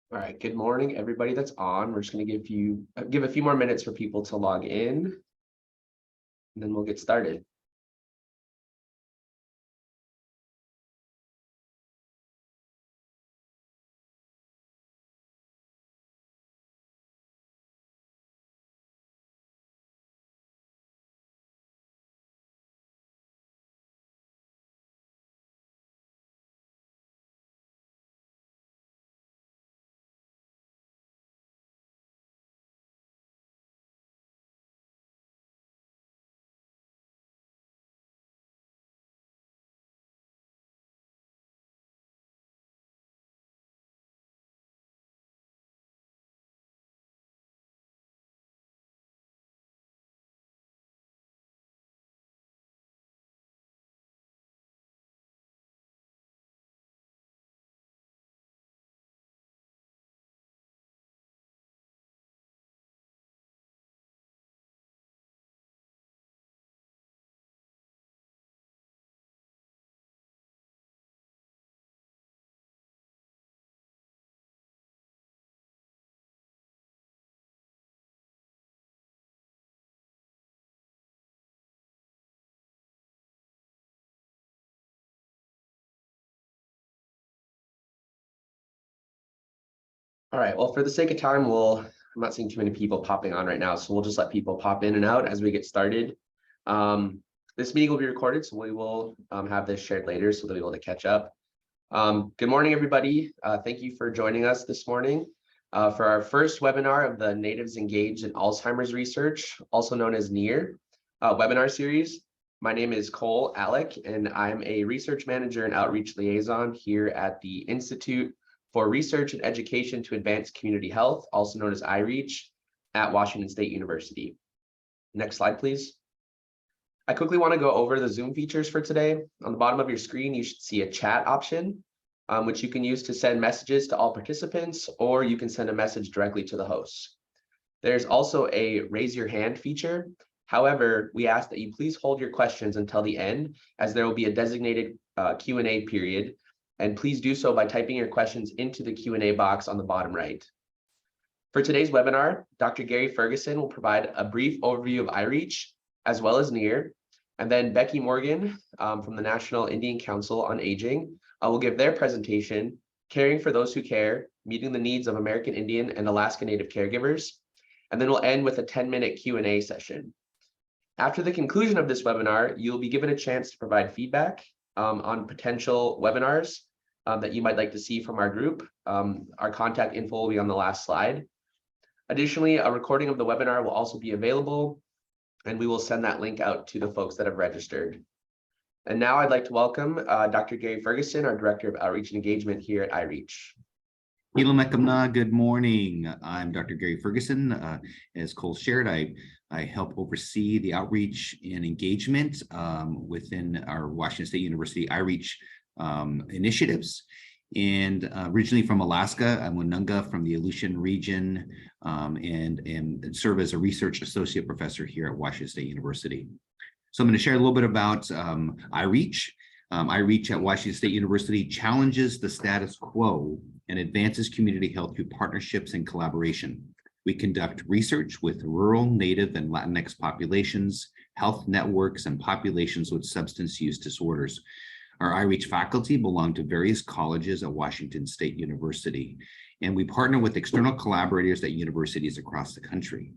All right, good morning, everybody that's on. We're just going to give a few more minutes for people to log in, and then we'll get started. All right, well, for the sake of time, I'm not seeing too many people popping on right now, so we'll just let people pop in and out as we get started. This meeting will be recorded, so we will have this shared later so that we'll be able to catch up. Good morning, everybody. Thank you for joining us this morning for our first webinar of the Natives Engaged in Alzheimer's Research, also known as NEAR, webinar series. My name is Cole Alec, and I'm a research manager and outreach liaison here at the Institute for Research and Education to Advance Community Health, also known as iReach, at Washington State University. Next slide, please. I quickly want to go over the Zoom features for today. On the bottom of your screen, you should see a chat option, which you can use to send messages to all participants, or you can send a message directly to the host. There's also a raise your hand feature. However, we ask that you please hold your questions until the end, as there will be a designated Q&A period, and please do so by typing your questions into the Q&A box on the bottom right. For today's webinar, Dr. Gary Ferguson will provide a brief overview of iReach, as well as NEAR, and then Becky Morgan from the National Indian Council on Aging will give their presentation, Caring for Those Who Care, Meeting the Needs of American Indian and Alaska Native Caregivers, and then we'll end with a 10-minute Q&A session. After the conclusion of this webinar, you'll be given a chance to provide feedback on potential webinars that you might like to see from our group. Our contact info will be on the last slide. Additionally, a recording of the webinar will also be available, and we will send that link out to the folks that have registered. And now I'd like to welcome Dr. Gary Ferguson, our Director of Outreach and Engagement here at iReach. Good morning. I'm Dr. Gary Ferguson. As Cole shared, I help oversee the outreach and engagement within our Washington State University iReach initiatives. And originally from Alaska, I'm Winunga from the Aleutian region and serve as a research associate professor here at Washington State University. So I'm going to share a little bit about iReach. iReach at Washington State University challenges the status quo and advances community health through partnerships and collaboration. We conduct research with rural, Native, and Latinx populations, health networks, and populations with substance use disorders. Our iReach faculty belong to various colleges at Washington State University, and we partner with external collaborators at universities across the country.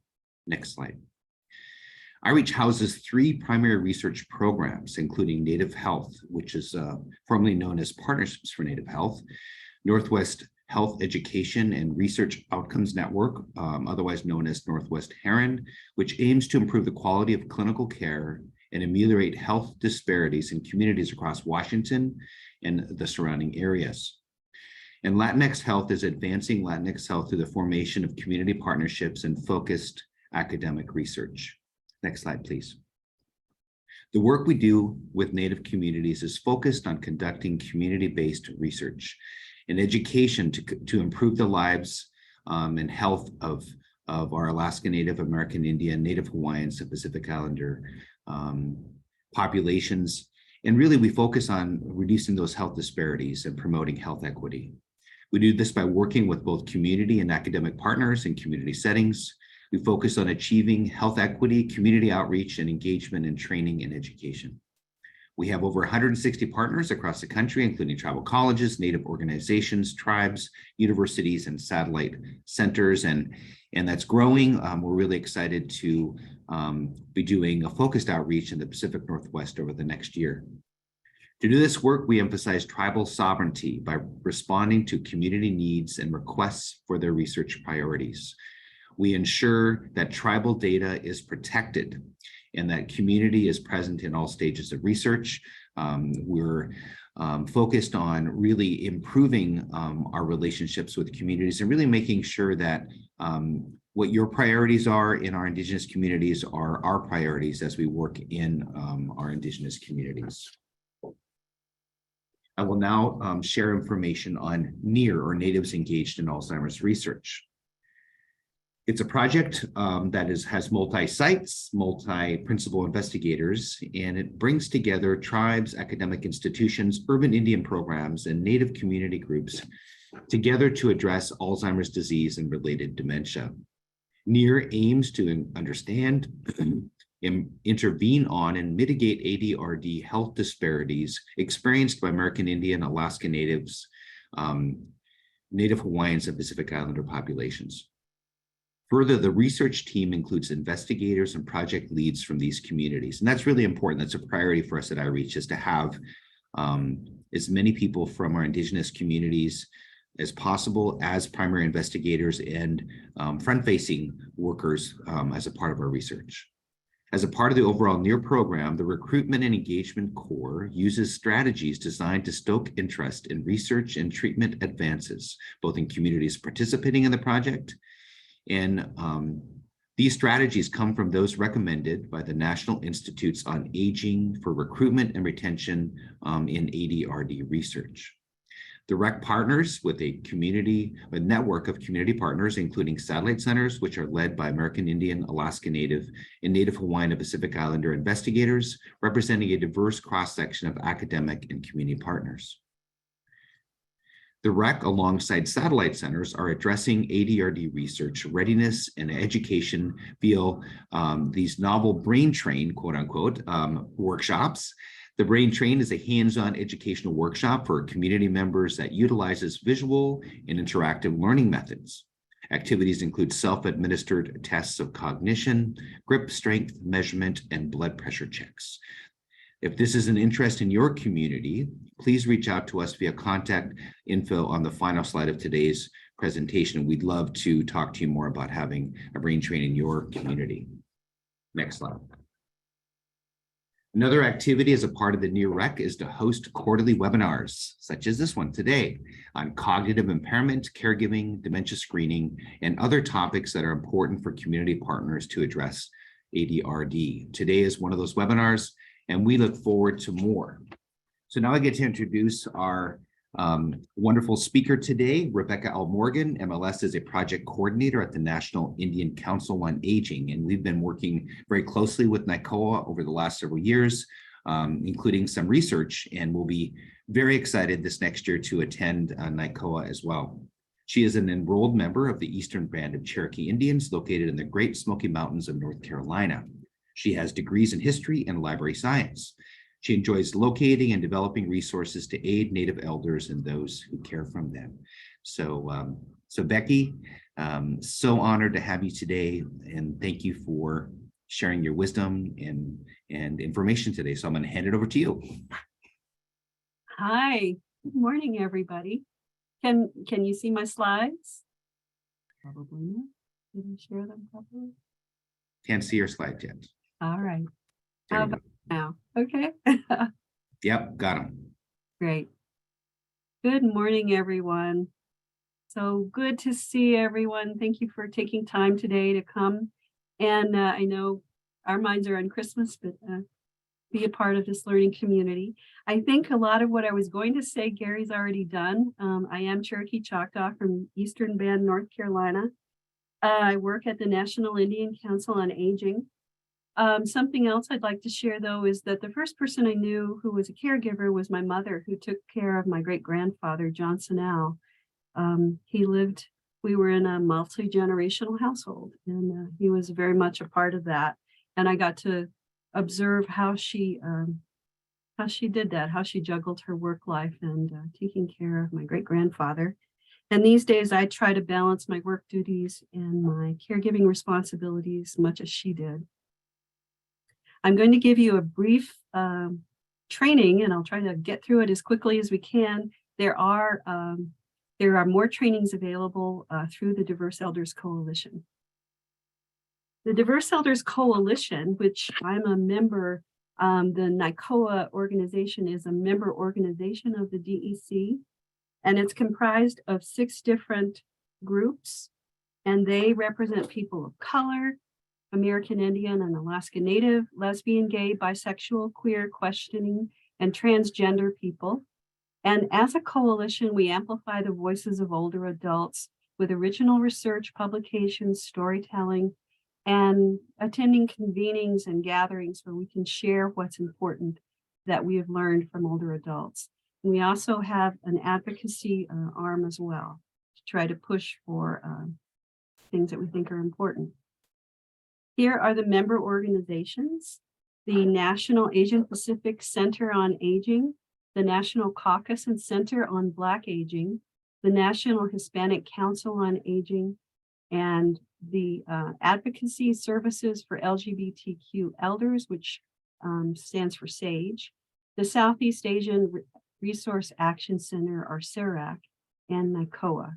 Next slide. iReach houses 3 primary research programs, including Native Health, which is formerly known as Partnerships for Native Health, Northwest Health Education and Research Outcomes Network, otherwise known as Northwest HERON, which aims to improve the quality of clinical care and ameliorate health disparities in communities across Washington and the surrounding areas. And Latinx Health is advancing Latinx health through the formation of community partnerships and focused academic research. Next slide, please. The work we do with Native communities is focused on conducting community-based research and education to improve the lives and health of our Alaska Native, American Indian, Native Hawaiians, and Pacific Islander populations. And really, we focus on reducing those health disparities and promoting health equity. We do this by working with both community and academic partners in community settings. We focus on achieving health equity, community outreach, and engagement in training and education. We have over 160 partners across the country, including tribal colleges, Native organizations, tribes, universities, and satellite centers, and that's growing. We're really excited to be doing a focused outreach in the Pacific Northwest over the next year. To do this work, we emphasize tribal sovereignty by responding to community needs and requests for their research priorities. We ensure that tribal data is protected and that community is present in all stages of research. We're focused on really improving our relationships with communities and really making sure that what your priorities are in our Indigenous communities are our priorities as we work in our Indigenous communities. I will now share information on NEAR, or Natives Engaged in Alzheimer's Research. It's a project that has multi-sites, multi-principal investigators, and it brings together tribes, academic institutions, urban Indian programs, and Native community groups together to address Alzheimer's disease and related dementia. NEAR aims to understand, intervene on, and mitigate ADRD health disparities experienced by American Indian, Alaska Natives, Native Hawaiians, and Pacific Islander populations. Further, the research team includes investigators and project leads from these communities. And that's really important. That's a priority for us at iReach, is to have as many people from our Indigenous communities as possible as primary investigators and front-facing workers as a part of our research. As a part of the overall NEAR program, the Recruitment and Engagement Core uses strategies designed to stoke interest in research and treatment advances, both in communities participating in the project. And these strategies come from those recommended by the National Institutes on Aging for recruitment and retention in ADRD research. The REC partners with a network of community partners, including satellite centers, which are led by American Indian, Alaska Native, and Native Hawaiian and Pacific Islander investigators, representing a diverse cross-section of academic and community partners. The REC, alongside satellite centers, are addressing ADRD research readiness and education via these novel brain train, quote unquote, workshops. The Brain Train is a hands-on educational workshop for community members that utilizes visual and interactive learning methods. Activities include self-administered tests of cognition, grip strength measurement, and blood pressure checks. If this is an interest in your community, please reach out to us via contact info on the final slide of today's presentation. We'd love to talk to you more about having a brain train in your community. Next slide. Another activity as a part of the NEAR REC is to host quarterly webinars, such as this one today, on cognitive impairment, caregiving, dementia screening, and other topics that are important for community partners to address ADRD. Today is one of those webinars, and we look forward to more. So now I get to introduce our wonderful speaker today, Rebecca L. Morgan. MLS is a project coordinator at the National Indian Council on Aging, and we've been working very closely with NICOA over the last several years, including some research, and we'll be very excited this next year to attend NICOA as well. She is an enrolled member of the Eastern Band of Cherokee Indians located in the Great Smoky Mountains of North Carolina. She has degrees in history and library science. She enjoys locating and developing resources to aid Native elders and those who care for them. So, Becky, so honored to have you today, and thank you for sharing your wisdom and information today. So I'm going to hand it over to you. Hi, good morning, everybody. Can you see my slides? Probably not. Did I share them properly? Can't see your slides yet. All right. There How we go. about now? Okay. Yep, got them. Great. Good morning, everyone. So good to see everyone. Thank you for taking time today to come. And I know our minds are on Christmas, but be a part of this learning community. I think a lot of what I was going to say, Gary's already done. I am Cherokee Choctaw from Eastern Band, North Carolina. I work at the National Indian Council on Aging. Something else I'd like to share, though, is that the first person I knew who was a caregiver was my mother, who took care of my great-grandfather, John Snell. We were in a multi-generational household, and he was very much a part of that. And I got to observe how she did that, how she juggled her work life and taking care of my great-grandfather. And these days I try to balance my work duties and my caregiving responsibilities much as she did. I'm going to give you a brief training, and I'll try to get through it as quickly as we can. There are more trainings available through the Diverse Elders Coalition. The Diverse Elders Coalition, which I'm a member, the NICOA organization is a member organization of the DEC, and it's comprised of 6 different groups, and they represent people of color, American Indian and Alaska Native, lesbian, gay, bisexual, queer, questioning, and transgender people. And as a coalition, we amplify the voices of older adults with original research, publications, storytelling, and attending convenings and gatherings where we can share what's important that we have learned from older adults. And we also have an advocacy arm as well to try to push for things that we think are important. Here are the member organizations: the National Asian Pacific Center on Aging, the National Caucus and Center on Black Aging, the National Hispanic Council on Aging, and the Advocacy Services for LGBTQ Elders, which stands for SAGE, the Southeast Asian Resource Action Center, or SARAC, and NICOA.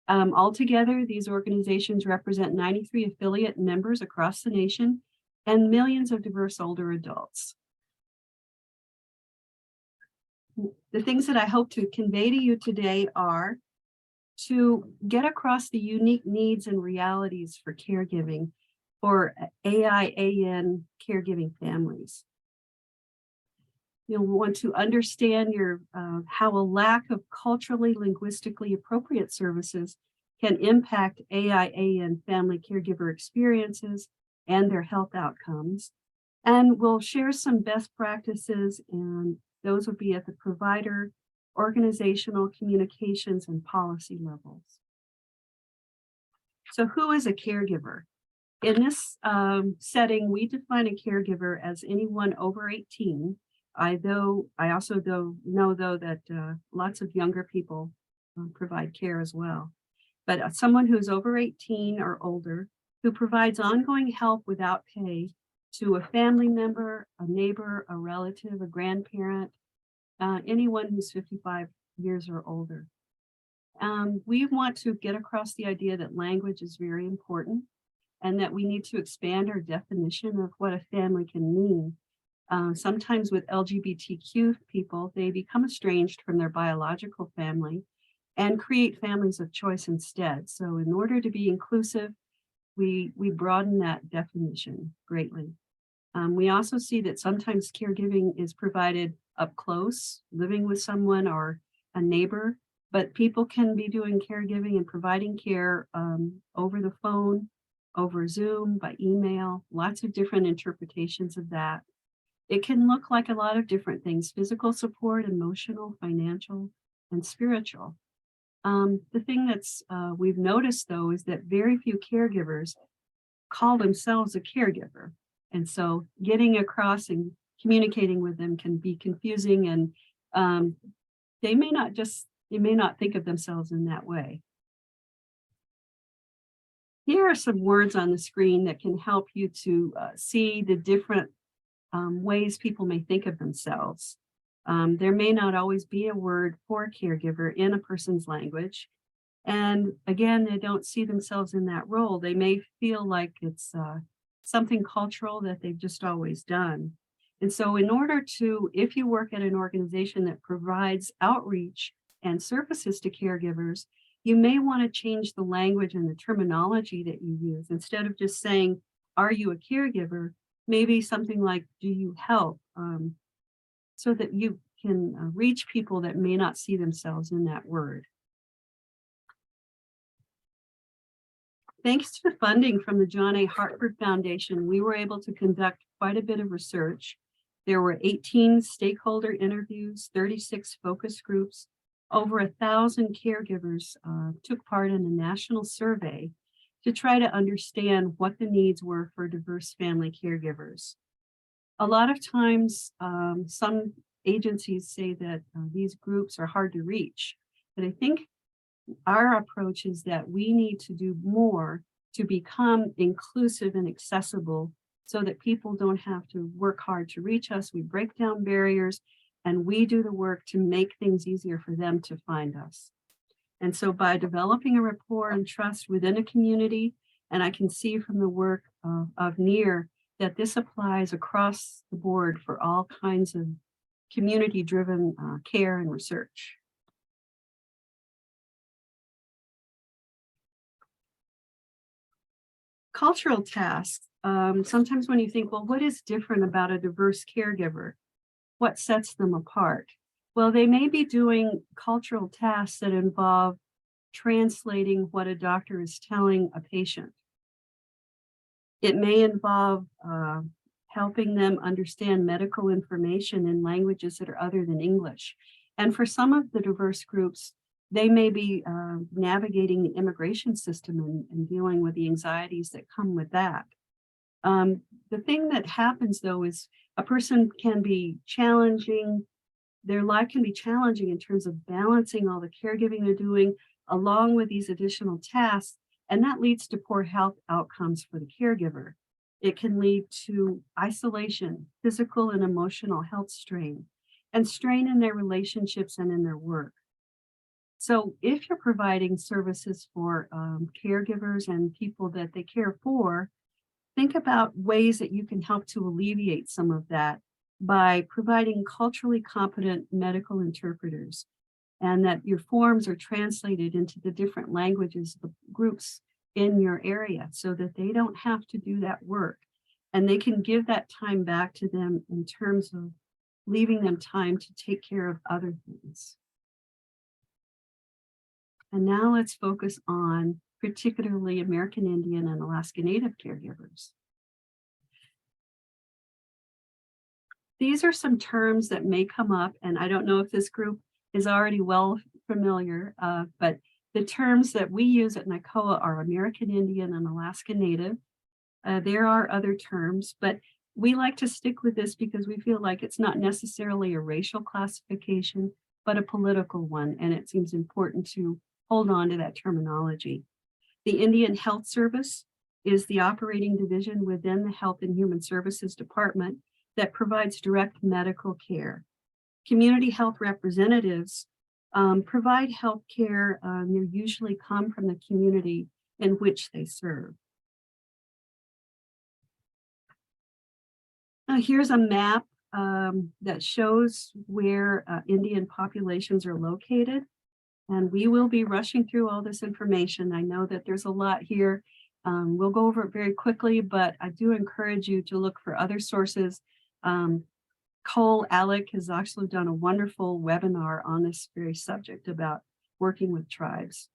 Altogether, these organizations represent 93 affiliate members across the nation and millions of diverse older adults. The things that I hope to convey to you today are to get across the unique needs and realities for caregiving for AIAN caregiving families. You'll want to understand how a lack of culturally, linguistically appropriate services can impact AIAN family caregiver experiences and their health outcomes. And we'll share some best practices, and those will be at the provider, organizational, communications, and policy levels. So who is a caregiver? In this setting, we define a caregiver as anyone over 18. I also know that lots of younger people provide care as well. But someone who's over 18 or older who provides ongoing help without pay to a family member, a neighbor, a relative, a grandparent, anyone who's 55 years or older. We want to get across the idea that language is very important and that we need to expand our definition of what a family can mean. Sometimes with LGBTQ people, they become estranged from their biological family and create families of choice instead. So in order to be inclusive, we broaden that definition greatly. We also see that sometimes caregiving is provided up close, living with someone or a neighbor, but people can be doing caregiving and providing care over the phone, over Zoom, by email, lots of different interpretations of that. It can look like a lot of different things: physical support, emotional, financial, and spiritual. The thing that's we've noticed, though, is that very few caregivers call themselves a caregiver. And so getting across and communicating with them can be confusing, and they may not think of themselves in that way. Here are some words on the screen that can help you to see the different ways people may think of themselves. There may not always be a word for caregiver in a person's language. And again, they don't see themselves in that role. They may feel like it's something cultural that they've just always done. And so in order to, if you work at an organization that provides outreach and services to caregivers, you may want to change the language and the terminology that you use. Instead of just saying, "Are you a caregiver?" maybe something like, "Do you help?" So that you can reach people that may not see themselves in that word. Thanks to the funding from the John A. Hartford Foundation, we were able to conduct quite a bit of research. There were 18 stakeholder interviews, 36 focus groups, Over 1,000 caregivers took part in a national survey to try to understand what the needs were for diverse family caregivers. A lot of times, some agencies say that these groups are hard to reach, but I think our approach is that we need to do more to become inclusive and accessible so that people don't have to work hard to reach us. We break down barriers and we do the work to make things easier for them to find us. And so by developing a rapport and trust within a community, and I can see from the work of NEAR that this applies across the board for all kinds of community-driven care and research. Cultural tasks. Sometimes when you think, well, what is different about a diverse caregiver? What sets them apart? Well, they may be doing cultural tasks that involve translating what a doctor is telling a patient. It may involve helping them understand medical information in languages that are other than English. And for some of the diverse groups, they may be navigating the immigration system and dealing with the anxieties that come with that. The thing that happens though is a person can be challenging, their life can be challenging in terms of balancing all the caregiving they're doing along with these additional tasks, and that leads to poor health outcomes for the caregiver. It can lead to isolation, physical and emotional health strain, and strain in their relationships and in their work. So if you're providing services for caregivers and people that they care for, think about ways that you can help to alleviate some of that by providing culturally competent medical interpreters, and that your forms are translated into the different languages of groups in your area so that they don't have to do that work. And they can give that time back to them in terms of leaving them time to take care of other things. And now let's focus on particularly American Indian and Alaska Native caregivers. These are some terms that may come up, and I don't know if this group is already well familiar, but the terms that we use at NICOA are American Indian and Alaska Native. There are other terms, but we like to stick with this because we feel like it's not necessarily a racial classification, but a political one, and it seems important to hold on to that terminology. The Indian Health Service is the operating division within the Health and Human Services Department that provides direct medical care. Community health representatives provide health care. They usually come from the community in which they serve. Here's a map that shows where Indian populations are located. And we will be rushing through all this information. I know that there's a lot here. We'll go over it very quickly, but I do encourage you to look for other sources. Cole Alec has actually done a wonderful webinar on this very subject about working with tribes.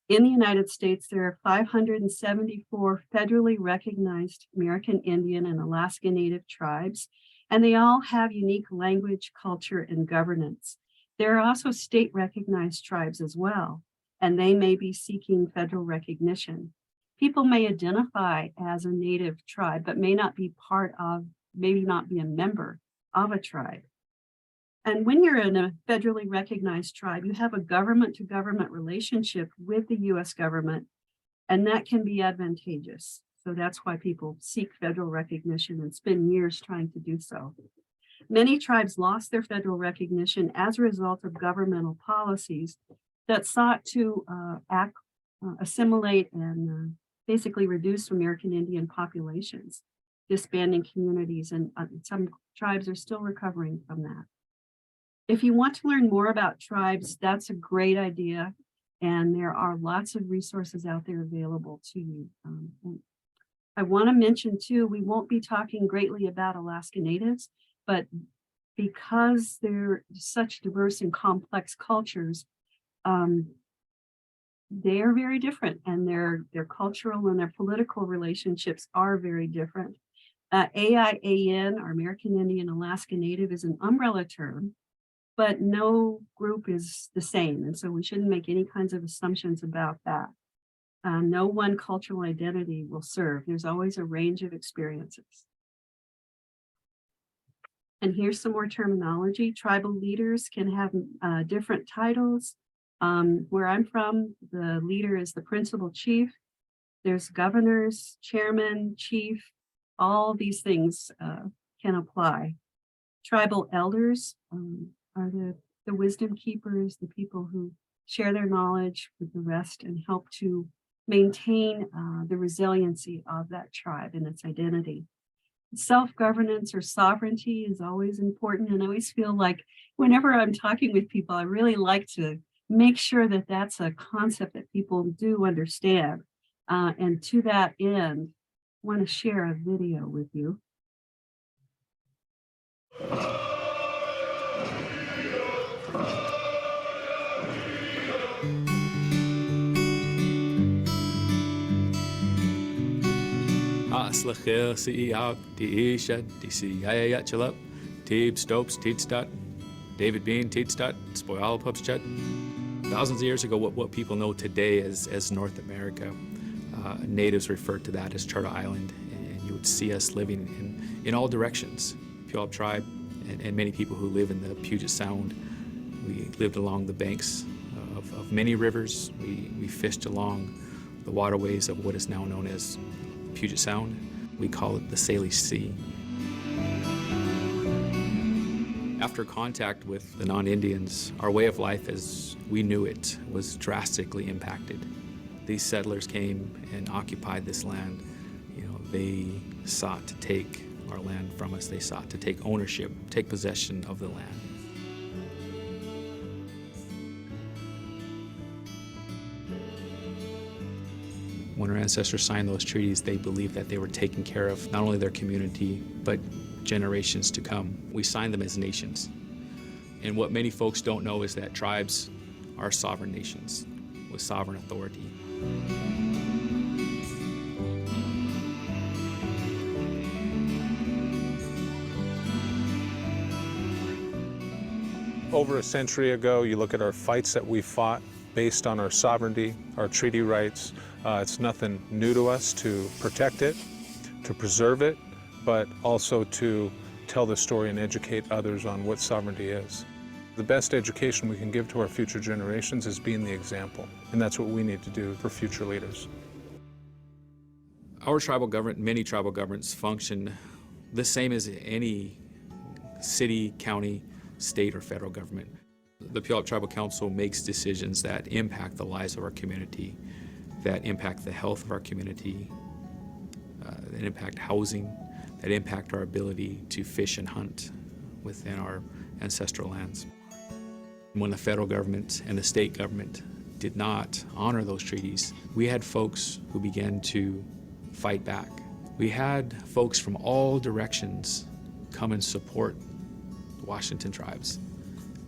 In the United States, there are 574 federally recognized American Indian and Alaska Native tribes, and they all have unique language, culture, and governance. There are also state recognized tribes as well, and they may be seeking federal recognition. People may identify as a Native tribe, but may not be part of, maybe not be a member of a tribe. And when you're in a federally recognized tribe, you have a government to government relationship with the US government, and that can be advantageous. So that's why people seek federal recognition and spend years trying to do so. Many tribes lost their federal recognition as a result of governmental policies that sought to assimilate and basically reduce American Indian populations, disbanding communities, and some tribes are still recovering from that. If you want to learn more about tribes, that's a great idea, and there are lots of resources out there available to you. I want to mention too, we won't be talking greatly about Alaska Natives, but because they're such diverse and complex cultures, they are very different, and their cultural and their political relationships are very different. AIAN, or American Indian Alaska Native, is an umbrella term but no group is the same. And so we shouldn't make any kinds of assumptions about that. No one cultural identity will serve. There's always a range of experiences. And here's some more terminology. Tribal leaders can have different titles. Where I'm from, the leader is the principal chief. There's governors, chairman, chief, all these things can apply. Tribal elders are the wisdom keepers, the people who share their knowledge with the rest and help to maintain the resiliency of that tribe and its identity. Self-governance or sovereignty is always important. And I always feel like whenever I'm talking with people, I really like to make sure that that's a concept that people do understand. And to that end, I want to share a video with you. Aslachel Siak, Tisha, Tisiaya Chalap, Tib Stopes, Titstat, David Bean, Titstat, Spoil Pubschat. Thousands of years ago, what people know today as North America, natives referred to that as Charter Island, and you would see us living in all directions. Puyallup tribe and many people who live in the Puget Sound, we lived along the banks of many rivers. We fished along the waterways of what is now known as Puget Sound. We call it the Salish Sea. After contact with the non-Indians, our way of life as we knew it was drastically impacted. These settlers came and occupied this land. They sought to take our land from us. They sought to take ownership, take possession of the land. When our ancestors signed those treaties, they believed that they were taking care of not only their community, but generations to come. We signed them as nations. And what many folks don't know is that tribes are sovereign nations with sovereign authority. Over a century ago, you look at our fights that we fought based on our sovereignty, our treaty rights. It's nothing new to us to protect it, to preserve it, but also to tell the story and educate others on what sovereignty is. The best education we can give to our future generations is being the example, and that's what we need to do for future leaders. Our tribal government, many tribal governments function the same as any city, county, state, or federal government. The Puyallup Tribal Council makes decisions that impact the lives of our community, that impact the health of our community, that impact housing, that impact our ability to fish and hunt within our ancestral lands. When the federal government and the state government did not honor those treaties, we had folks who began to fight back. We had folks from all directions come and support the Washington tribes.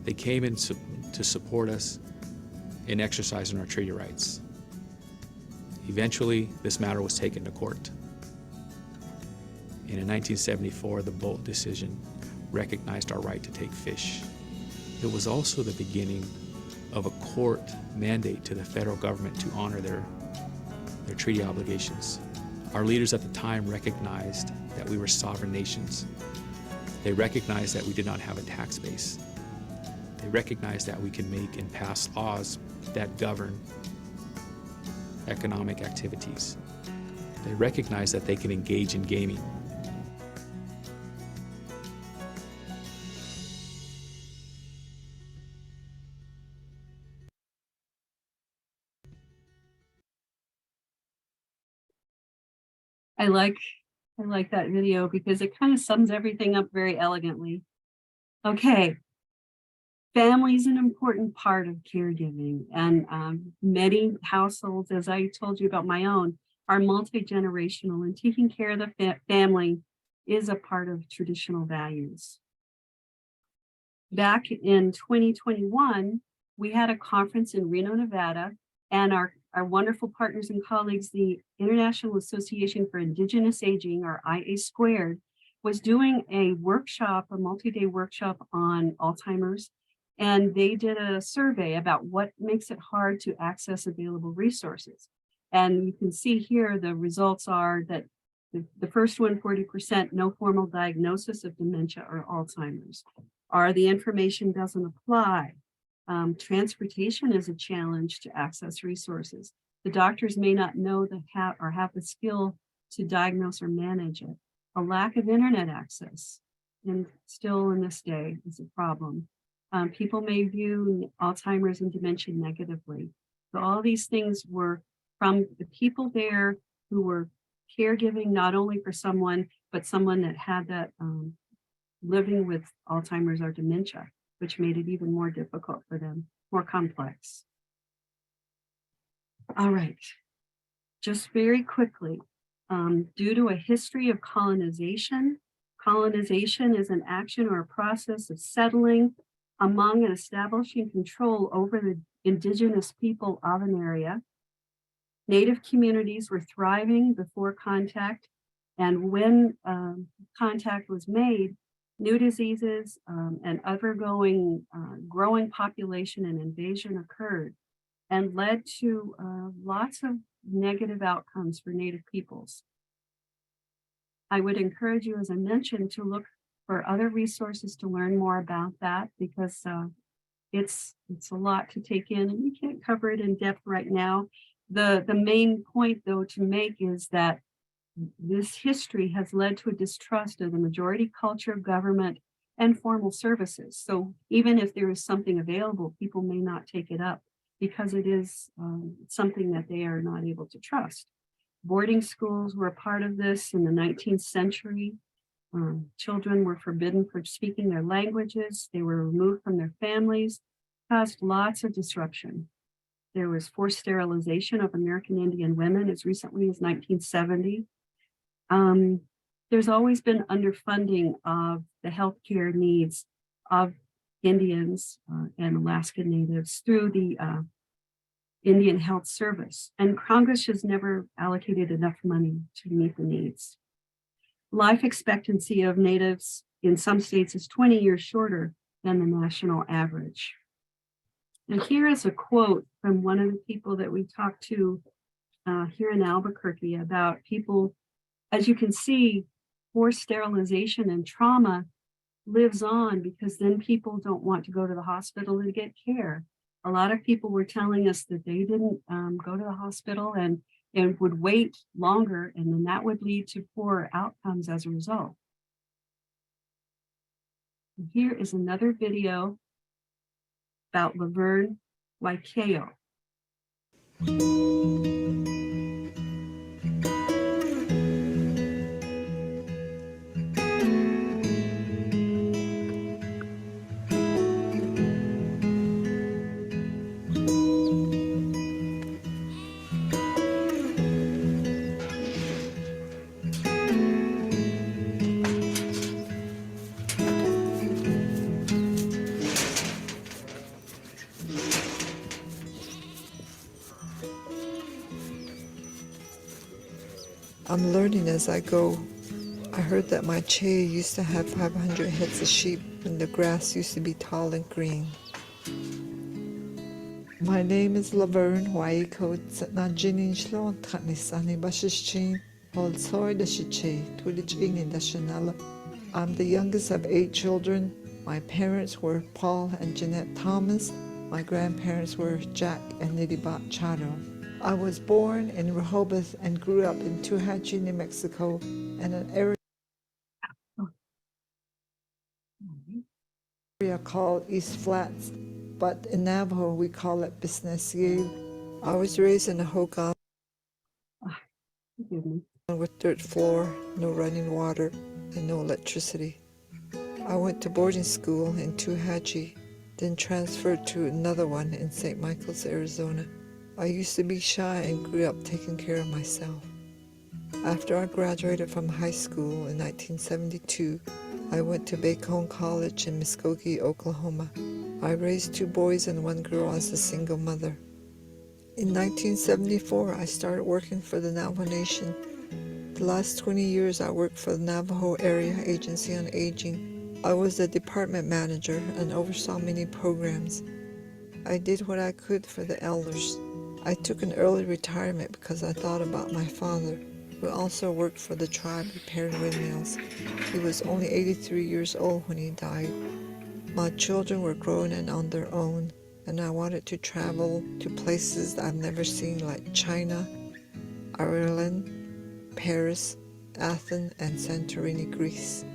They came in to support us in exercising our treaty rights. Eventually, this matter was taken to court. And in 1974, the Bolt decision recognized our right to take fish. It was also the beginning of a court mandate to the federal government to honor their treaty obligations. Our leaders at the time recognized that we were sovereign nations. They recognized that we did not have a tax base. They recognized that we can make and pass laws that govern economic activities. They recognized that they can engage in gaming. I like that video because it kind of sums everything up very elegantly. Okay. Family is an important part of caregiving, and many households, as I told you about my own, are multi-generational, and taking care of the family is a part of traditional values. Back in 2021, we had a conference in Reno, Nevada, and our wonderful partners and colleagues, the International Association for Indigenous Aging, or IA², was doing a workshop, a multi-day workshop on Alzheimer's And they did a survey about what makes it hard to access available resources. And you can see here, the results are that the first one, 40%, no formal diagnosis of dementia or Alzheimer's, or the information doesn't apply. Transportation is a challenge to access resources. The doctors may not know or have the skill to diagnose or manage it. A lack of internet access, and still in this day, is a problem. People may view Alzheimer's and dementia negatively. So all these things were from the people there who were caregiving not only for someone, but someone that had that living with Alzheimer's or dementia, which made it even more difficult for them, more complex. All right, just very quickly, due to a history of colonization is an action or a process of settling among and establishing control over the indigenous people of an area. Native communities were thriving before contact, and when contact was made, new diseases and growing population and invasion occurred and led to lots of negative outcomes for Native peoples. I would encourage you, as I mentioned, to look for other resources to learn more about that, because it's a lot to take in and we can't cover it in depth right now. The main point, though, to make is that this history has led to a distrust of the majority culture, government, and formal services. So even if there is something available, people may not take it up because it is something that they are not able to trust. Boarding schools were a part of this in the 19th century. Children were forbidden from speaking their languages. They were removed from their families, caused lots of disruption. There was forced sterilization of American Indian women as recently as 1970. There's always been underfunding of the healthcare needs of Indians and Alaska Natives through the Indian Health Service, and Congress has never allocated enough money to meet the needs. Life expectancy of Natives in some states is 20 years shorter than the national average. And here is a quote from one of the people that we talked to here in Albuquerque about people. As you can see, forced sterilization and trauma lives on because then people don't want to go to the hospital to get care. A lot of people were telling us that they didn't go to the hospital and would wait longer, and then that would lead to poorer outcomes as a result. And here is another video about Laverne Waikeo. I'm learning as I go. I heard that my Che used to have 500 heads of sheep and the grass used to be tall and green. My name is Laverne Waiko Tsatnajinin Shlon Tatnisani Bashichin Holsoy Dashiche Tulichin Dashanala. I'm the youngest of 8 children. My parents were Paul and Jeanette Thomas. My grandparents were Jack and Nidibat Charo. I was born in Rehoboth and grew up in Tuhachi, New Mexico, and an area called East Flats, but in Navajo we call it Bisnesiu. I was raised in a hogan with dirt floor, no running water, and no electricity. I went to boarding school in Tuhachi, then transferred to another one in St. Michael's, Arizona. I used to be shy and grew up taking care of myself. After I graduated from high school in 1972, I went to Bacone College in Muskogee, Oklahoma. I raised 2 boys and 1 girl as a single mother. In 1974, I started working for the Navajo Nation. The last 20 years, I worked for the Navajo Area Agency on Aging. I was a department manager and oversaw many programs. I did what I could for the elders. I took an early retirement because I thought about my father, who also worked for the tribe repairing windmills. He was only 83 years old when he died. My children were grown and on their own, and I wanted to travel to places I've never seen, like China, Ireland, Paris, Athens, and Santorini, Greece.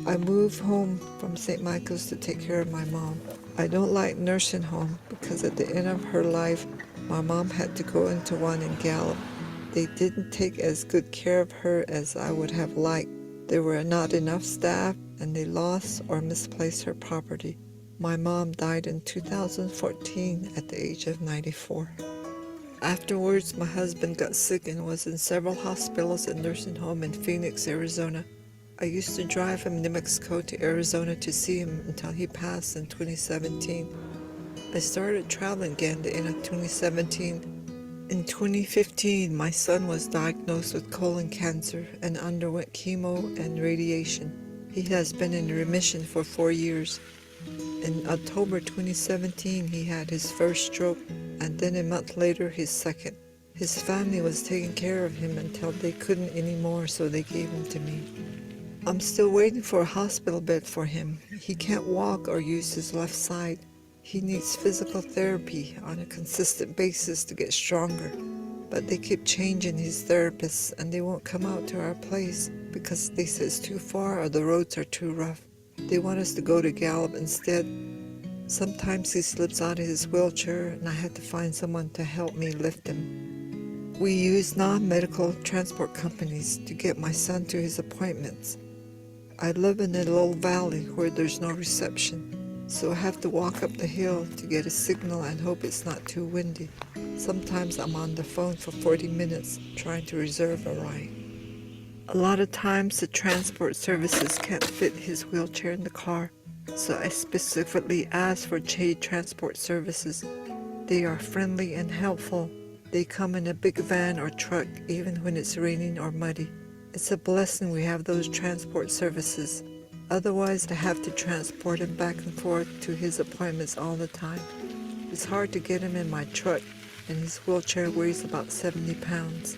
I moved home from St. Michael's to take care of my mom. I don't like nursing home because at the end of her life, my mom had to go into one in Gallup. They didn't take as good care of her as I would have liked. There were not enough staff, and they lost or misplaced her property. My mom died in 2014 at the age of 94. Afterwards, my husband got sick and was in several hospitals and nursing home in Phoenix, Arizona. I used to drive from New Mexico to Arizona to see him until he passed in 2017. I started traveling again at the end of 2017. In 2015, my son was diagnosed with colon cancer and underwent chemo and radiation. He has been in remission for 4 years. In October 2017, he had his first stroke, and then a month later, his second. His family was taking care of him until they couldn't anymore, so they gave him to me. I'm still waiting for a hospital bed for him. He can't walk or use his left side. He needs physical therapy on a consistent basis to get stronger. But they keep changing his therapists, and they won't come out to our place because they say it's too far or the roads are too rough. They want us to go to Gallup instead. Sometimes he slips out of his wheelchair, and I had to find someone to help me lift him. We use non-medical transport companies to get my son to his appointments. I live in a little valley where there's no reception, so I have to walk up the hill to get a signal and hope it's not too windy. Sometimes I'm on the phone for 40 minutes trying to reserve a ride. A lot of times the transport services can't fit his wheelchair in the car, so I specifically ask for Shade Transport Services. They are friendly and helpful. They come in a big van or truck even when it's raining or muddy. It's a blessing we have those transport services. Otherwise, I have to transport him back and forth to his appointments all the time. It's hard to get him in my truck, and his wheelchair weighs about 70 pounds.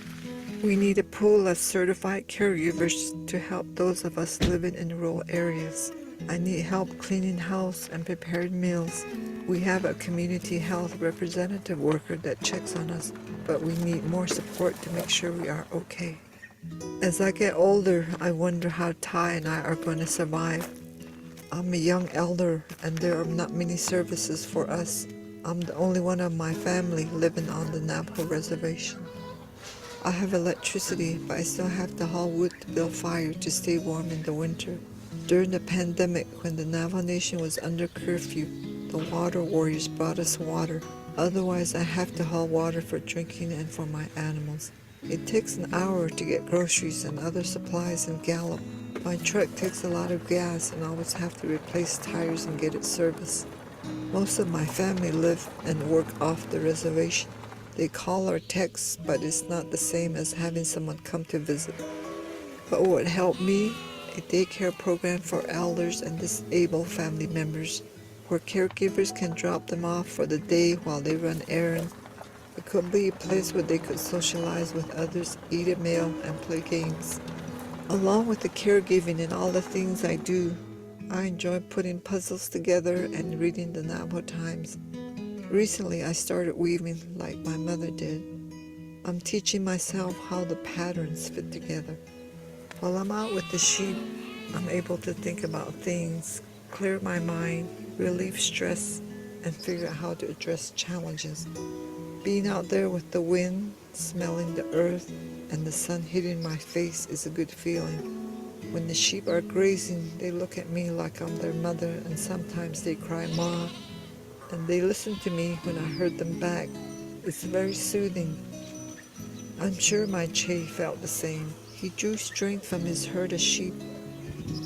We need a pool of certified caregivers to help those of us living in rural areas. I need help cleaning house and preparing meals. We have a community health representative worker that checks on us, but we need more support to make sure we are okay. As I get older, I wonder how Ty and I are going to survive. I'm a young elder, and there are not many services for us. I'm the only one of my family living on the Navajo reservation. I have electricity, but I still have to haul wood to build fire to stay warm in the winter. During the pandemic, when the Navajo Nation was under curfew, the water warriors brought us water. Otherwise, I have to haul water for drinking and for my animals. It takes an hour to get groceries and other supplies in Gallup. My truck takes a lot of gas and I always have to replace tires and get it serviced. Most of my family live and work off the reservation. They call or text, but it's not the same as having someone come to visit. But what helped me? A daycare program for elders and disabled family members, where caregivers can drop them off for the day while they run errands. It could be a place where they could socialize with others, eat a meal, and play games. Along with the caregiving and all the things I do, I enjoy putting puzzles together and reading the Navajo Times. Recently, I started weaving like my mother did. I'm teaching myself how the patterns fit together. While I'm out with the sheep, I'm able to think about things, clear my mind, relieve stress, and figure out how to address challenges. Being out there with the wind, smelling the earth, and the sun hitting my face is a good feeling. When the sheep are grazing, they look at me like I'm their mother, and sometimes they cry, "Ma," and they listen to me when I herd them back. It's very soothing. I'm sure my Che felt the same. He drew strength from his herd of sheep.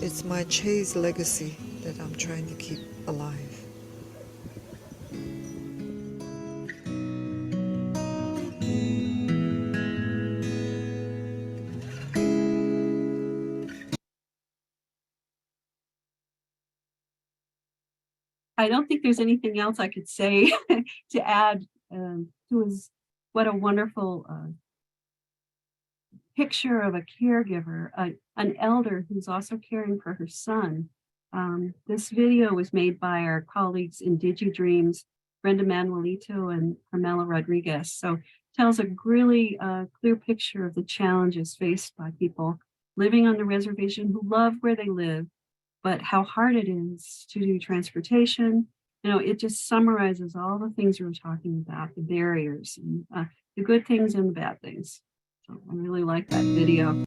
It's my Che's legacy that I'm trying to keep alive. I don't think there's anything else I could say to add to what a wonderful picture of a caregiver, an elder who's also caring for her son. This video was made by our colleagues in DigiDreams, Brenda Manuelito and Carmela Rodriguez. So tells a really clear picture of the challenges faced by people living on the reservation who love where they live, but how hard it is to do transportation. You know, it just summarizes all the things we were talking about, the barriers, and the good things and the bad things. So I really like that video.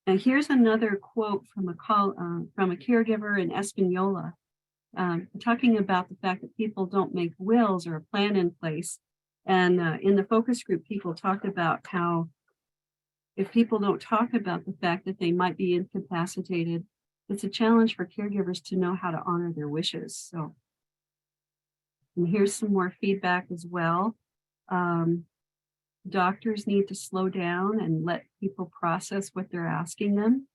And here's another quote from a caregiver in Espanola, talking about the fact that people don't make wills or a plan in place. And in the focus group, people talked about how if people don't talk about the fact that they might be incapacitated, it's a challenge for caregivers to know how to honor their wishes. So, and here's some more feedback as well. Doctors need to slow down and let people process what they're asking them.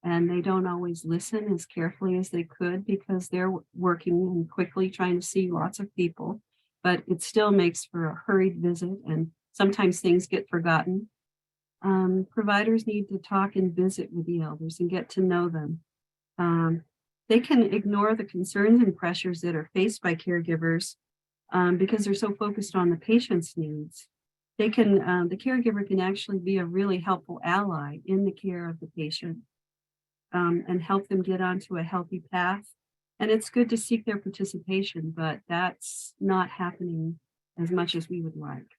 And they don't always listen as carefully as they could because they're working and quickly trying to see lots of people. But it still makes for a hurried visit, and sometimes things get forgotten. Providers need to talk and visit with the elders and get to know them. They can ignore the concerns and pressures that are faced by caregivers because they're so focused on the patient's needs. The caregiver can actually be a really helpful ally in the care of the patient and help them get onto a healthy path. And it's good to seek their participation, but that's not happening as much as we would like.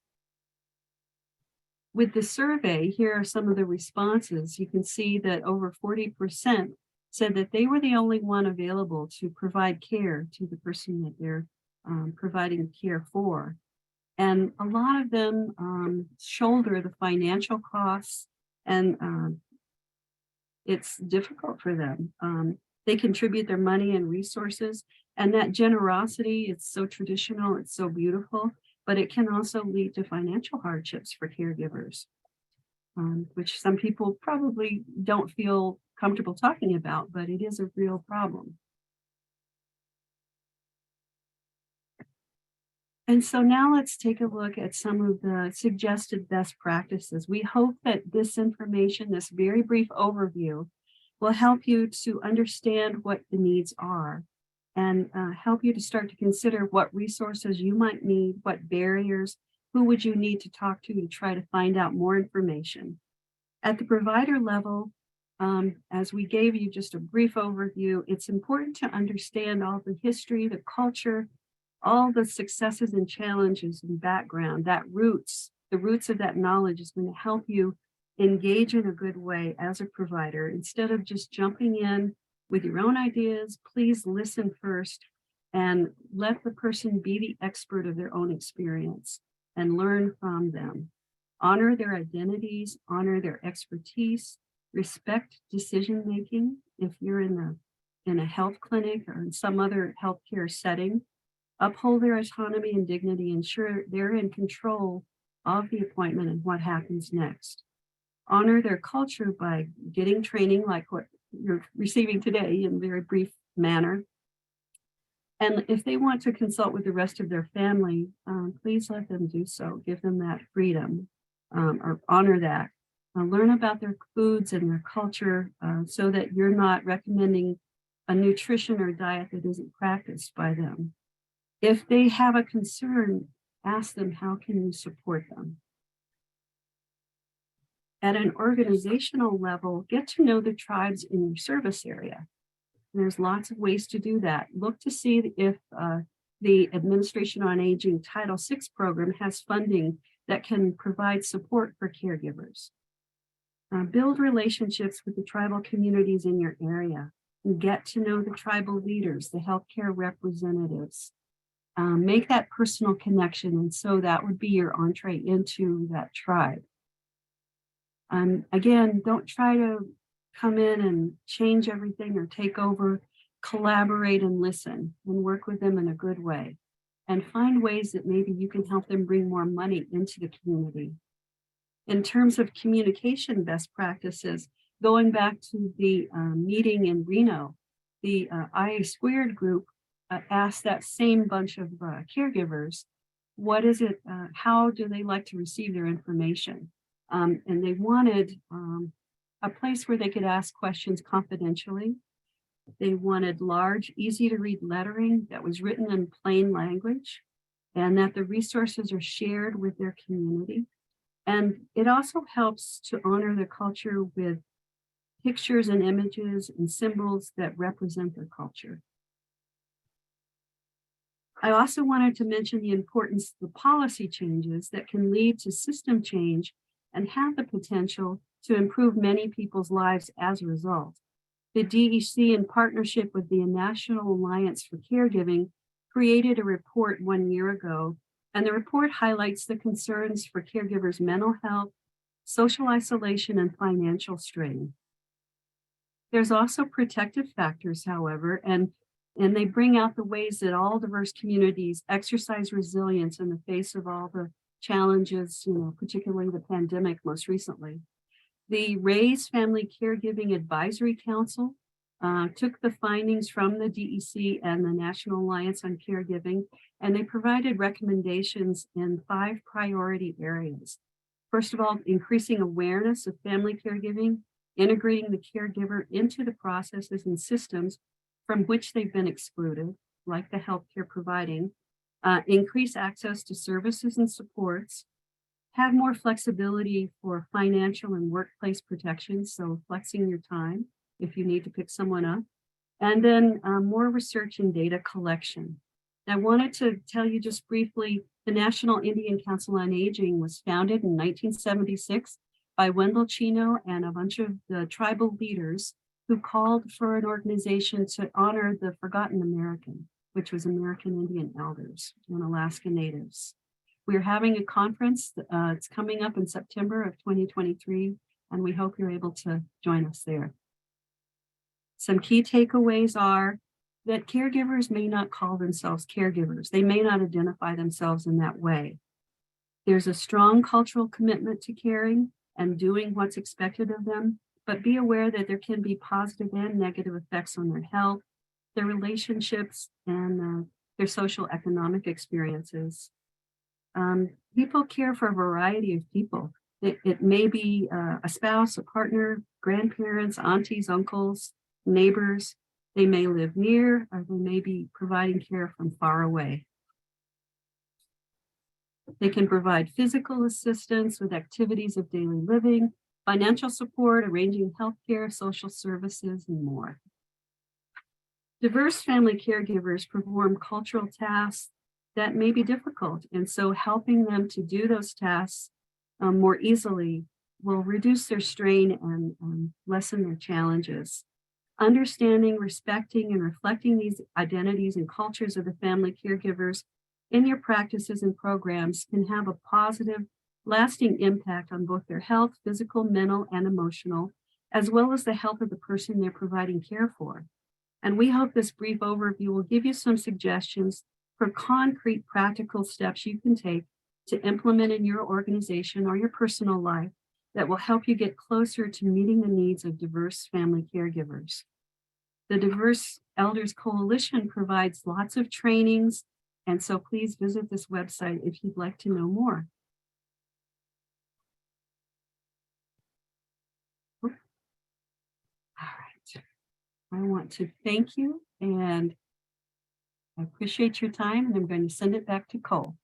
With the survey, here are some of the responses. You can see that over 40% said that they were the only one available to provide care to the person that they're providing care for. And a lot of them shoulder the financial costs, and it's difficult for them. They contribute their money and resources, and that generosity, it's so traditional, it's so beautiful, but it can also lead to financial hardships for caregivers, which some people probably don't feel comfortable talking about, but it is a real problem. And so now let's take a look at some of the suggested best practices. We hope that this information, this very brief overview, will help you to understand what the needs are and help you to start to consider what resources you might need, what barriers, who would you need to talk to try to find out more information. At the provider level, as we gave you just a brief overview, it's important to understand all the history, the culture, all the successes and challenges and background, the roots of that knowledge is going to help you engage in a good way as a provider. Instead of just jumping in with your own ideas, please listen first and let the person be the expert of their own experience and learn from them. Honor their identities, honor their expertise, respect decision-making. If you're in a health clinic or in some other healthcare setting, uphold their autonomy and dignity, ensure they're in control of the appointment and what happens next. Honor their culture by getting training like what you're receiving today in a very brief manner. And if they want to consult with the rest of their family, please let them do so. Give them that freedom or honor that. Learn about their foods and their culture so that you're not recommending a nutrition or diet that isn't practiced by them. If they have a concern, ask them, how can you support them? At an organizational level, get to know the tribes in your service area. And there's lots of ways to do that. Look to see if the Administration on Aging Title VI program has funding that can provide support for caregivers. Build relationships with the tribal communities in your area and get to know the tribal leaders, the healthcare representatives. Make that personal connection, and so that would be your entree into that tribe. Again, don't try to come in and change everything or take over. Collaborate and listen and work with them in a good way, and find ways that maybe you can help them bring more money into the community. In terms of communication best practices, going back to the meeting in Reno, the IA Squared group asked that same bunch of caregivers, what is it, how do they like to receive their information? And they wanted a place where they could ask questions confidentially. They wanted large, easy to read lettering that was written in plain language, and that the resources are shared with their community. And it also helps to honor their culture with pictures and images and symbols that represent their culture. I also wanted to mention the importance of the policy changes that can lead to system change and have the potential to improve many people's lives as a result. The DEC, in partnership with the National Alliance for Caregiving, created a report 1 year ago, and the report highlights the concerns for caregivers' mental health, social isolation, and financial strain. There's also protective factors, however, and they bring out the ways that all diverse communities exercise resilience in the face of all the challenges, particularly the pandemic most recently. The RAISE Family Caregiving Advisory Council took the findings from the DEC and the National Alliance on Caregiving, and they provided recommendations in 5 priority areas. First of all, increasing awareness of family caregiving, integrating the caregiver into the processes and systems from which they've been excluded, like the healthcare providing, increase access to services and supports, have more flexibility for financial and workplace protections, so flexing your time if you need to pick someone up, and then more research and data collection. I wanted to tell you just briefly, the National Indian Council on Aging was founded in 1976 by Wendell Chino and a bunch of the tribal leaders who called for an organization to honor the forgotten American, which was American Indian elders and Alaska Natives. We're having a conference, it's coming up in September of 2023, and we hope you're able to join us there. Some key takeaways are that caregivers may not call themselves caregivers. They may not identify themselves in that way. There's a strong cultural commitment to caring and doing what's expected of them, but be aware that there can be positive and negative effects on their health, their relationships, and their social economic experiences. People care for a variety of people. It may be a spouse, a partner, grandparents, aunties, uncles, neighbors. They may live near, or they may be providing care from far away. They can provide physical assistance with activities of daily living, financial support, arranging healthcare, social services, and more. Diverse family caregivers perform cultural tasks that may be difficult, and so helping them to do those tasks more easily will reduce their strain and lessen their challenges. Understanding, respecting, and reflecting these identities and cultures of the family caregivers in your practices and programs can have a positive, lasting impact on both their health, physical, mental, and emotional, as well as the health of the person they're providing care for. And we hope this brief overview will give you some suggestions for concrete, practical steps you can take to implement in your organization or your personal life that will help you get closer to meeting the needs of diverse family caregivers. The Diverse Elders Coalition provides lots of trainings, and so please visit this website if you'd like to know more. All right, I want to thank you, and I appreciate your time, and I'm going to send it back to Cole.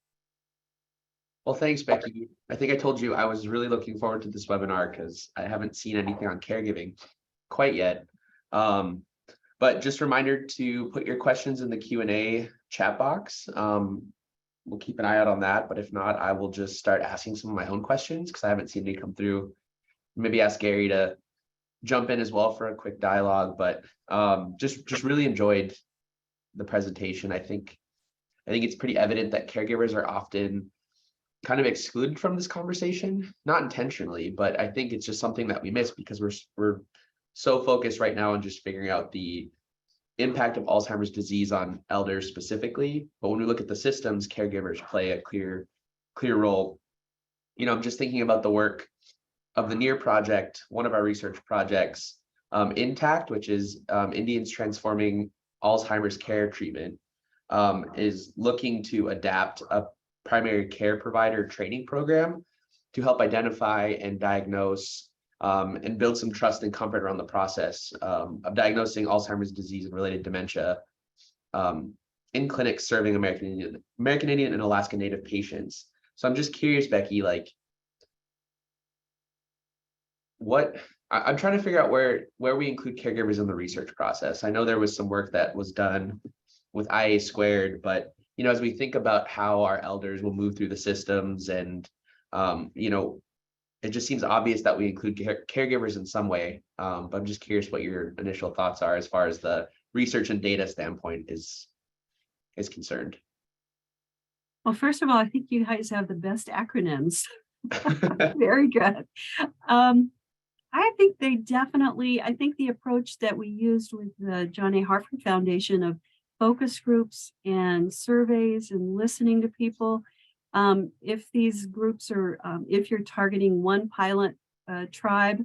Well, thanks, Becky. I think I told you I was really looking forward to this webinar because I haven't seen anything on caregiving quite yet. But just a reminder to put your questions in the Q&A chat box. We'll keep an eye out on that, but if not, I will just start asking some of my own questions because I haven't seen any come through. Maybe ask Gary to jump in as well for a quick dialogue, but just really enjoyed the presentation. I think it's pretty evident that caregivers are often kind of excluded from this conversation, not intentionally, but I think it's just something that we miss because we're so focused right now on just figuring out the impact of Alzheimer's disease on elders specifically. But when we look at the systems, caregivers play a clear role. I'm just thinking about the work of the NEAR project, one of our research projects, INTACT, which is Indians Transforming Alzheimer's Care Treatment. is looking to adapt a primary care provider training program to help identify and diagnose and build some trust and comfort around the process of diagnosing Alzheimer's disease and related dementia in clinics serving American Indian and Alaska Native patients. So I'm just curious, Becky, like I'm trying to figure out where we include caregivers in the research process. I know there was some work that was done with IA squared, but as we think about how our elders will move through the systems and it just seems obvious that we include caregivers in some way. But I'm just curious what your initial thoughts are as far as the research and data standpoint is concerned. Well, first of all, I think you guys have the best acronyms. Very good. I think the approach that we used with the John A. Hartford Foundation of focus groups and surveys and listening to people, if these groups are, if you're targeting one pilot tribe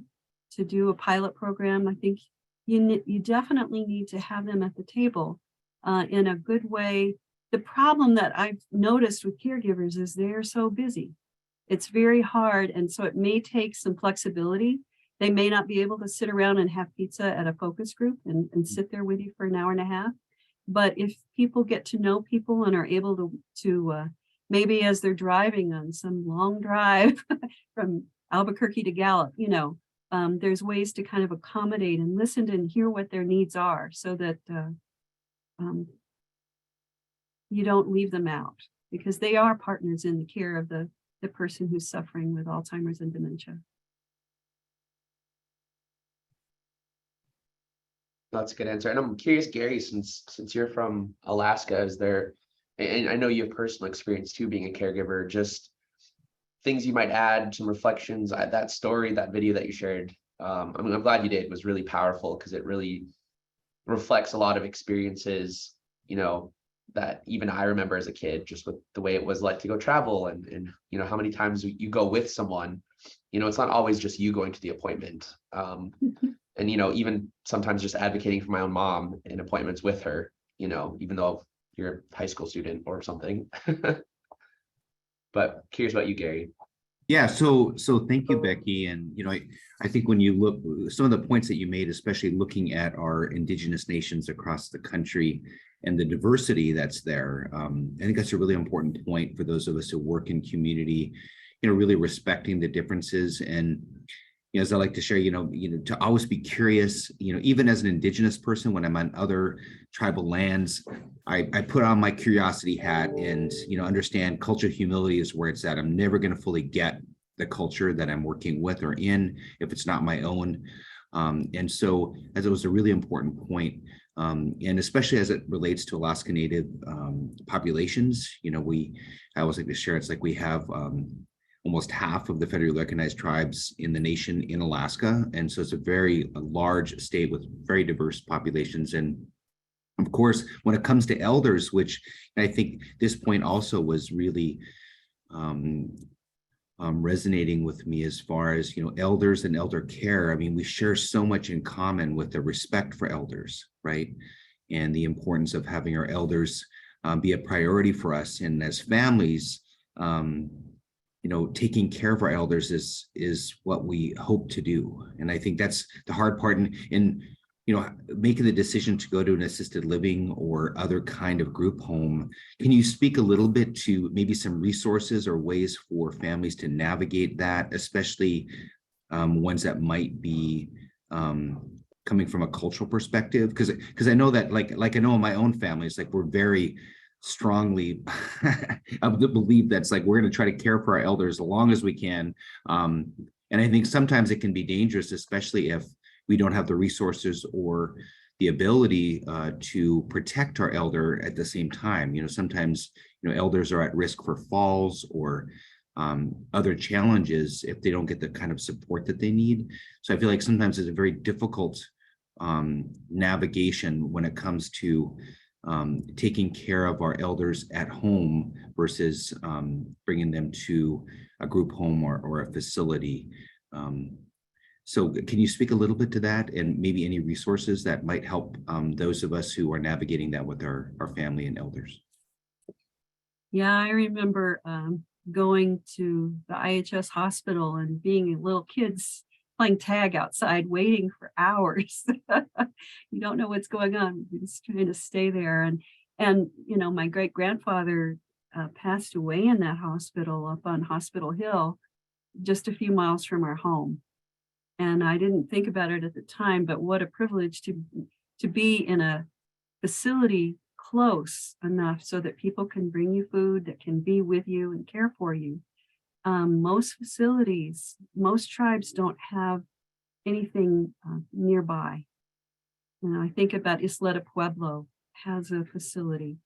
to do a pilot program, I think you definitely need to have them at the table in a good way. The problem that I've noticed with caregivers is they're so busy. It's very hard, and so it may take some flexibility. They may not be able to sit around and have pizza at a focus group and sit there with you for an hour and a half. But if people get to know people and are able to maybe as they're driving on some long drive from Albuquerque to Gallup, there's ways to kind of accommodate and listen and hear what their needs are so that you don't leave them out, because they are partners in the care of the person who's suffering with Alzheimer's and dementia. That's a good answer. And I'm curious, Gary, since you're from Alaska, is there, and I know you have personal experience too, being a caregiver, just things you might add, some reflections, that story, that video that you shared. I'm glad you did. It was really powerful because it really reflects a lot of experiences, that even I remember as a kid, just with the way it was like to go travel and how many times you go with someone, it's not always just you going to the appointment. And, even sometimes just advocating for my own mom in appointments with her, even though you're a high school student or something. But curious about you, Gary. Yeah, so thank you, Becky. And, I think when you look, some of the points that you made, especially looking at our Indigenous nations across the country and the diversity that's there, I think that's a really important point for those of us who work in community, really respecting the differences. And as I like to share, to always be curious, even as an Indigenous person, when I'm on other tribal lands, I put on my curiosity hat and, understand cultural humility is where it's at. I'm never going to fully get the culture that I'm working with or in if it's not my own. And so as it was a really important point, and especially as it relates to Alaska Native populations, I always like to share, it's like we have almost half of the federally recognized tribes in the nation in Alaska. And so it's a very large state with very diverse populations. And of course, when it comes to elders, which I think this point also was really resonating with me as far as, elders and elder care. I mean, we share so much in common with the respect for elders, right? And the importance of having our elders be a priority for us. And as families, taking care of our elders is what we hope to do. And I think that's the hard part in making the decision to go to an assisted living or other kind of group home. Can you speak a little bit to maybe some resources or ways for families to navigate that, especially ones that might be coming from a cultural perspective? Because I know that like I know in my own family, it's like we're very strongly of the belief that's like we're going to try to care for our elders as long as we can. And I think sometimes it can be dangerous, especially if we don't have the resources or the ability to protect our elder at the same time. Sometimes elders are at risk for falls or other challenges if they don't get the kind of support that they need. So I feel like sometimes it's a very difficult navigation when it comes to taking care of our elders at home versus bringing them to a group home or a facility. So can you speak a little bit to that and maybe any resources that might help those of us who are navigating that with our family and elders? Yeah, I remember going to the IHS hospital and being little kids playing tag outside, waiting for hours. You don't know what's going on. You're just trying to stay there. And you know, my great grandfather passed away in that hospital up on Hospital Hill, just a few miles from our home. And I didn't think about it at the time, but what a privilege to be in a facility close enough so that people can bring you food, that can be with you and care for you. Most facilities, most tribes don't have anything nearby. You know, I think about Isla de Pueblo has a facility,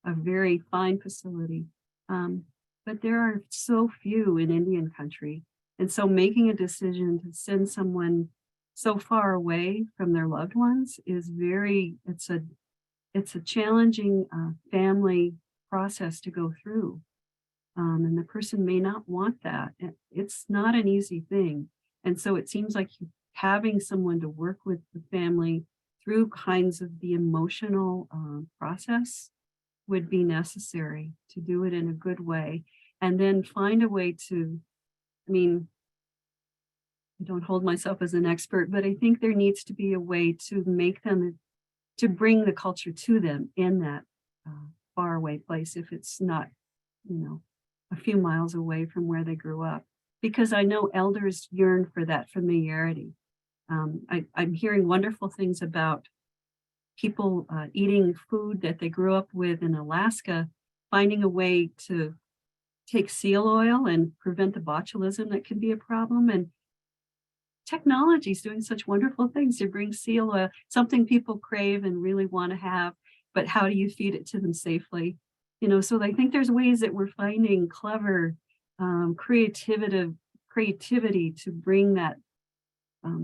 a very fine facility, but there are so few in Indian country. And so making a decision to send someone so far away from their loved ones is it's a challenging family process to go through. And the person may not want that. It's not an easy thing. And so it seems like having someone to work with the family through kinds of the emotional process would be necessary to do it in a good way. And then find a way to, I mean, I don't hold myself as an expert, but I think there needs to be a way to make them, to bring the culture to them in that faraway place if it's not, you know, a few miles away from where they grew up. Because I know elders yearn for that familiarity. I'm hearing wonderful things about people eating food that they grew up with in Alaska, finding a way to take seal oil and prevent the botulism that can be a problem. And technology is doing such wonderful things to bring seal oil, something people crave and really want to have, but how do you feed it to them safely? You know, so I think there's ways that we're finding clever creativity to bring that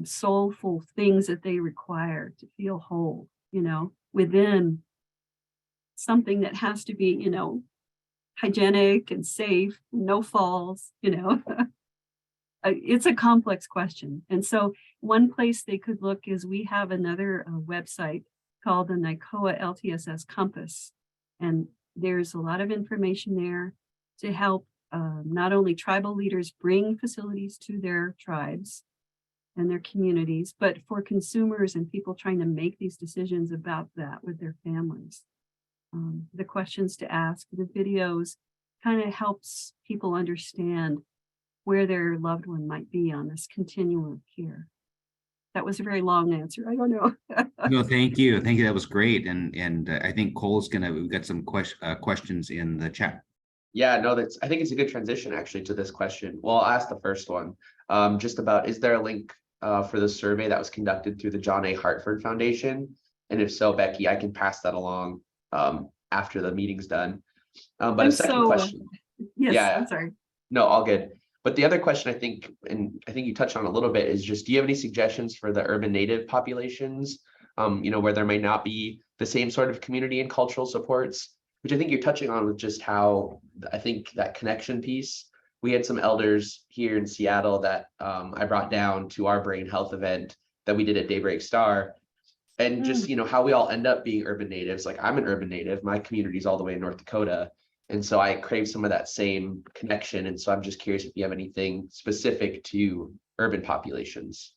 soulful things that they require to feel whole, you know, within something that has to be, you know, hygienic and safe, no falls, you know. It's a complex question. And so one place they could look is we have another website called the NICOA LTSS Compass. And there's a lot of information there to help not only tribal leaders bring facilities to their tribes and their communities, but for consumers and people trying to make these decisions about that with their families. The questions to ask, the videos kind of helps people understand where their loved one might be on this continuum of care. That was a very long answer. I don't know. No, thank you. Thank you. That was great. And I think Cole's we've got some questions in the chat. Yeah, no, I think it's a good transition actually to this question. Well, I'll ask the first one, just about, is there a link for the survey that was conducted through the John A. Hartford Foundation? And if so, Becky, I can pass that along after the meeting's done. But a second question. Yes, Yeah, I'm sorry. No, all good. But the other question I think, and I think you touched on a little bit, is just, do you have any suggestions for the urban native populations, you know, where there may not be the same sort of community and cultural supports, which I think you're touching on with just how I think that connection piece. We had some elders here in Seattle that I brought down to our brain health event that we did at Daybreak Star. And just, you know, how we all end up being urban natives. Like, I'm an urban native, my community's all the way in North Dakota. And so I crave some of that same connection. And so I'm just curious if you have anything specific to urban populations.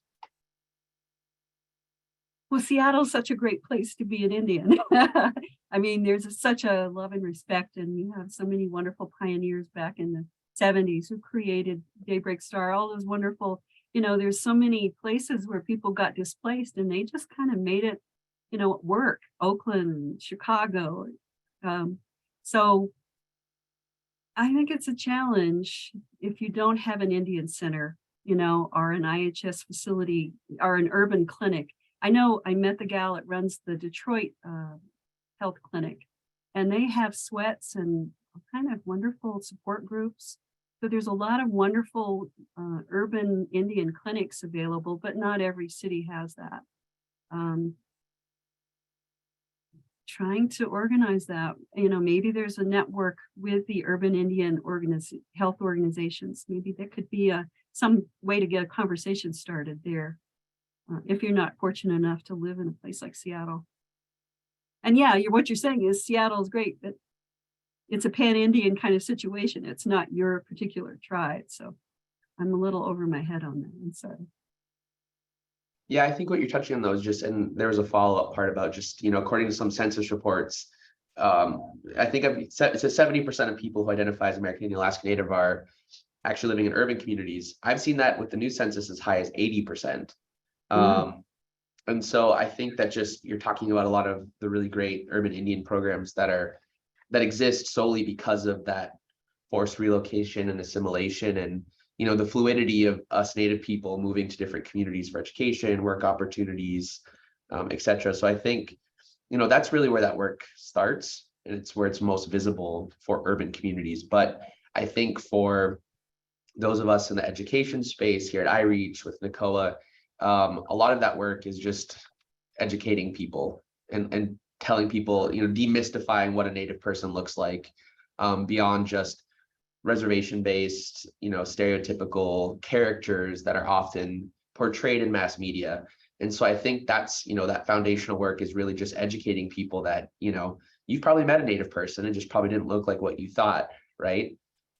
Well, Seattle's such a great place to be an Indian. I mean, there's such a love and respect, and you have so many wonderful pioneers back in the 70s who created Daybreak Star, all those wonderful, you know, there's so many places where people got displaced and they just kind of made it, you know, work. Oakland, Chicago. So I think it's a challenge if you don't have an Indian center, you know, or an IHS facility or an urban clinic. I know I met the gal that runs the Detroit health clinic, and they have sweats and kind of wonderful support groups. So there's a lot of wonderful urban Indian clinics available, but not every city has that. Trying to organize that, you know, maybe there's a network with the urban Indian health organizations. Maybe there could be some way to get a conversation started there, if you're not fortunate enough to live in a place like Seattle. And yeah, what you're saying is Seattle is great, but it's a pan-Indian kind of situation. It's not your particular tribe. So I'm a little over my head on that. I'm sorry. Yeah, I think what you're touching on though is just, and there was a follow-up part about just, according to some census reports, I think it's a 70% of people who identify as American Indian Alaska Native are actually living in urban communities. I've seen that with the new census as high as 80%. And so I think that just, you're talking about a lot of the really great urban Indian programs that exist solely because of that forced relocation and assimilation, and the fluidity of us Native people moving to different communities for education, work opportunities, etc. So I think that's really where that work starts, and it's where it's most visible for urban communities. But I think for those of us in the education space here at iReach with NACOA, a lot of that work is just educating people and telling people, demystifying what a Native person looks like, beyond just reservation-based, stereotypical characters that are often portrayed in mass media. And so I think that's, that foundational work is really just educating people that, you've probably met a Native person and just probably didn't look like what you thought, right?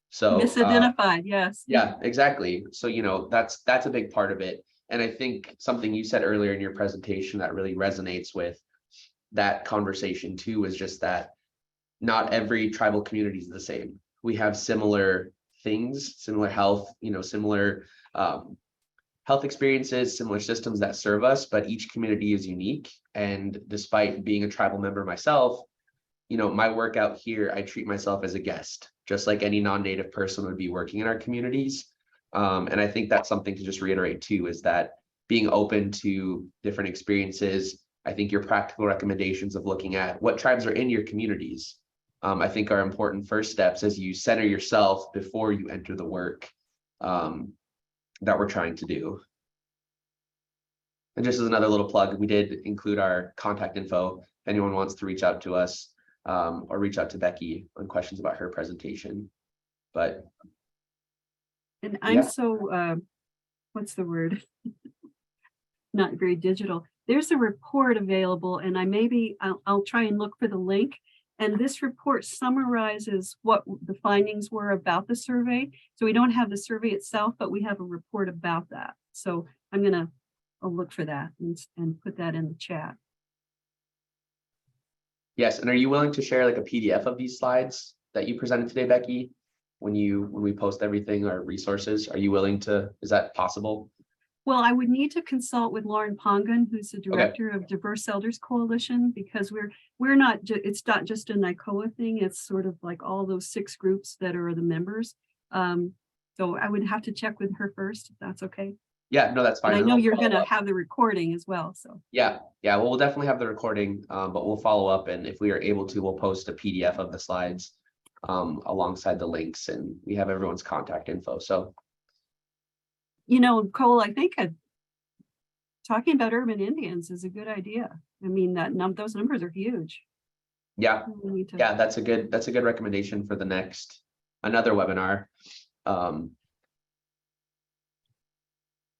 So Misidentified, yes. yeah, exactly. So, that's a big part of it. And I think something you said earlier in your presentation that really resonates with that conversation too, is just that not every tribal community is the same. We have similar things, similar health, similar health experiences, similar systems that serve us, but each community is unique. And despite being a tribal member myself, my work out here, I treat myself as a guest, just like any non-Native person would be working in our communities. And I think that's something to just reiterate too, is that being open to different experiences. I think your practical recommendations of looking at what tribes are in your communities, I think are important first steps as you center yourself before you enter the work that we're trying to do. And just as another little plug, we did include our contact info if anyone wants to reach out to us, or reach out to Becky on questions about her presentation. But and I'm so what's the word? Not very digital. There's a report available, and I'll try and look for the link. And this report summarizes what the findings were about the survey. So we don't have the survey itself, but we have a report about that. So I'll look for that and put that in the chat. Yes, and are you willing to share like a PDF of these slides that you presented today, Becky? When we post everything, our resources, are you willing to, is that possible? Well, I would need to consult with Lauren Pongan, who's the director of Diverse Elders Coalition, because we're not, it's not just a NACOA thing, it's sort of like all those 6 groups that are the members. So I would have to check with her first, if that's okay. Yeah, no, that's fine. And I know you're going to have the recording as well. So yeah, well, we'll definitely have the recording, but we'll follow up, and if we are able to, we'll post a PDF of the slides alongside the links, and we have everyone's contact info. So Cole, I think talking about urban Indians is a good idea. I mean, those numbers are huge. Yeah, that's a good recommendation for another webinar.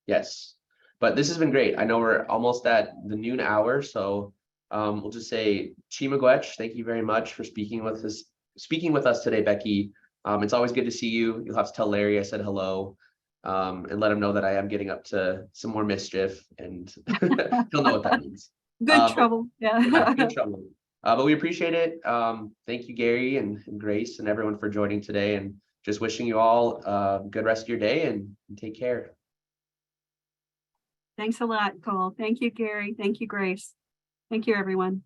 Yes, but this has been great. I know we're almost at the noon hour, so we'll just say Chimagwech, thank you very much for speaking with us today, Becky. It's always good to see you. You'll have to tell Larry I said hello, and let him know that I am getting up to some more mischief, and he'll know what that means. Good trouble. Yeah, good trouble. But we appreciate it. Thank you, Gary and Grace and everyone for joining today, and just wishing you all a good rest of your day, and take care. Thanks a lot, Cole. Thank you, Gary. Thank you, Grace. Thank you, everyone.